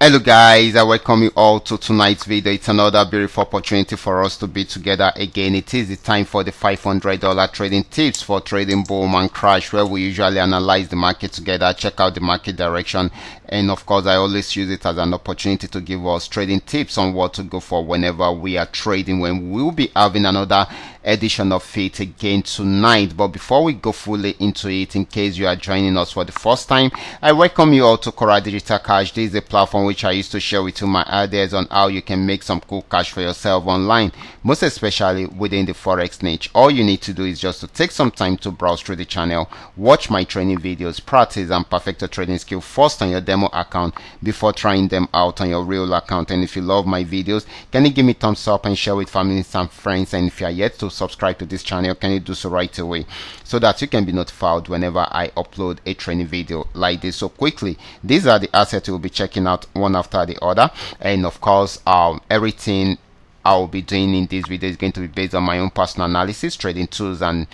Hello guys, I welcome you all to tonight's video. It's another beautiful opportunity for us to be together again. It is the time for the $500 trading tips for trading boom and crash, where we usually analyze the market together, check out the market direction, and of course I always use it as an opportunity to give us trading tips on what to go for whenever we are trading, when we will be having another edition of it again tonight. But before we go fully into it, in case you are joining us for the first time, I welcome you all to Qora Digital Cash. This is a platform which I used to share with you my ideas on how you can make some cool cash for yourself online, most especially within the forex niche. All you need to do is just to take some time to browse through the channel, watch my training videos, practice and perfect your trading skill first on your demo account before trying them out on your real account. And if you love my videos, can you give me thumbs up and share with family and friends? And if you are yet to subscribe to this channel, can you do so right away so that you can be notified whenever I upload a training video like this. So quickly, these are the assets we'll be checking out one after the other, and of course everything I'll be doing in this video is going to be based on my own personal analysis, trading tools, and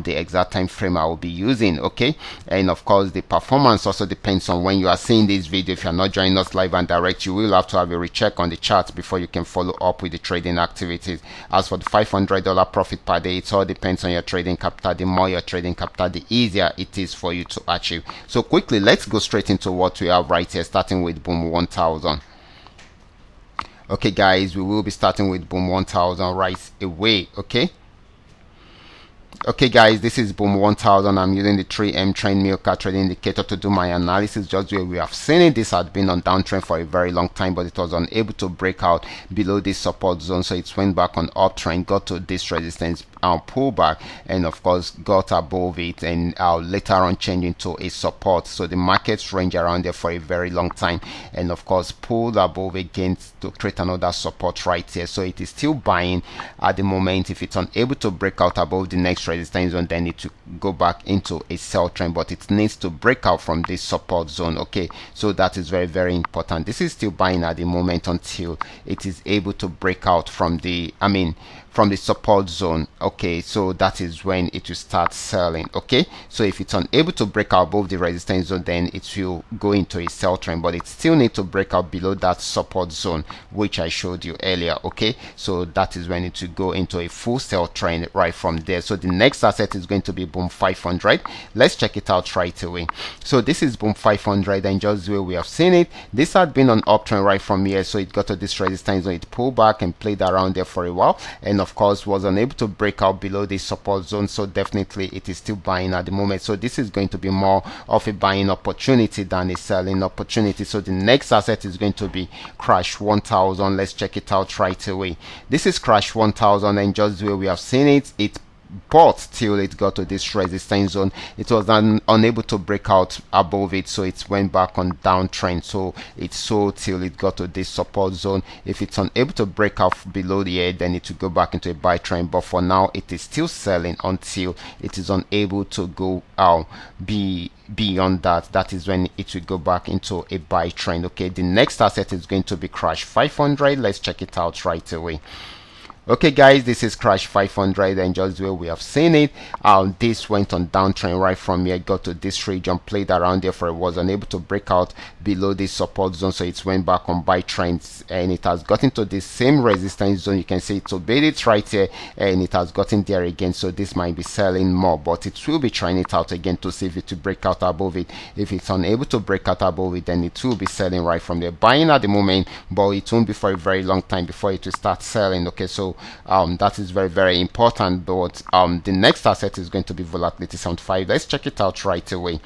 the exact time frame I will be using. Okay, and of course the performance also depends on when you are seeing this video. If you're not joining us live and direct, you will have to have a recheck on the charts before you can follow up with the trading activities. As for the $500 profit per day, it all depends on your trading capital. The more your trading capital, the easier it is for you to achieve. So quickly, let's go straight into what we have right here, starting with boom 1000. Okay guys, we will be starting with boom 1000 right away. Okay guys, this is boom 1000. I'm using the 3M trend Milka trading indicator to do my analysis. Just where we have seen it, this had been on downtrend for a very long time, but it was unable to break out below this support zone, so it went back on uptrend, got to this resistance, pullback, and of course got above it, and later on changed into a support. So the markets range around there for a very long time, and of course pulled above again to create another support right here. So it is still buying at the moment. If it's unable to break out above the next resistance zone, then it will go back into a sell trend, but it needs to break out from this support zone. Okay, so that is very, very important. This is still buying at the moment until it is able to break out from the from the support zone. Okay, so that is when it will start selling. Okay, so if it's unable to break out above the resistance zone, then it will go into a sell trend, but it still needs to break out below that support zone which I showed you earlier. Okay, so that is when it will go into a full sell trend right from there. So the next asset is going to be boom 500. Let's check it out right away. So this is boom 500, and just the way we have seen it, this had been on uptrend right from here. So it got to this resistance zone, it pulled back and played around there for a while, and of course was unable to break out below the support zone. So definitely it is still buying at the moment. So this is going to be more of a buying opportunity than a selling opportunity. So the next asset is going to be crash 1000. Let's check it out right away. This is crash 1000, and just the way we have seen it, it bought till it got to this resistance zone. It was unable to break out above it, so it went back on downtrend. So it sold till it got to this support zone. If it's unable to break out below the edge, then it will go back into a buy trend, but for now it is still selling until it is unable to go out beyond that. That is when it will go back into a buy trend. Okay, the next asset is going to be crash 500. Let's check it out right away. Okay guys, this is crash 500, and just the way we have seen it, this went on downtrend right from here, got to this region, played around there for it, was unable to break out below this support zone, so it went back on buy trends, and it has gotten to this same resistance zone. You can see it obeyed it right here, and it has gotten there again. So this might be selling more, but it will be trying it out again to see if it will break out above it. If it's unable to break out above it, then it will be selling right from there, buying at the moment, but it won't be for a very long time before it will start selling. Okay, so that is very, very important. But the next asset is going to be volatility 75. Let's check it out right away.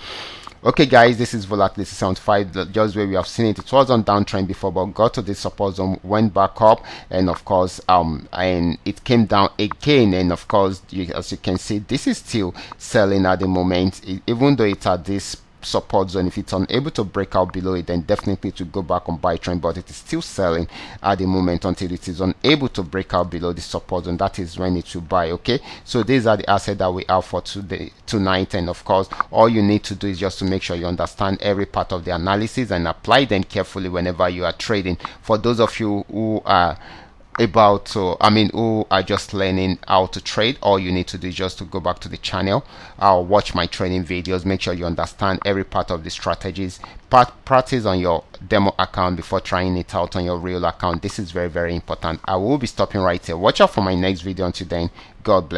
Okay guys, this is volatility 75. Just where we have seen it, it was on downtrend before, but got to this support zone, went back up, and of course and it came down again, and of course as you can see, this is still selling at the moment, even though it's at this support zone. If it's unable to break out below it, then definitely to go back on buy trend, but it is still selling at the moment until it is unable to break out below the support zone. That is when it will buy. Okay, so these are the assets that we have for tonight, and of course all you need to do is just to make sure you understand every part of the analysis and apply them carefully whenever you are trading. For those of you who are about who are just learning how to trade, all you need to do is just to go back to the channel, watch my trading videos, make sure you understand every part of the strategies, practice on your demo account before trying it out on your real account. This is very, very important. I will be stopping right here. Watch out for my next video. Until then, God bless.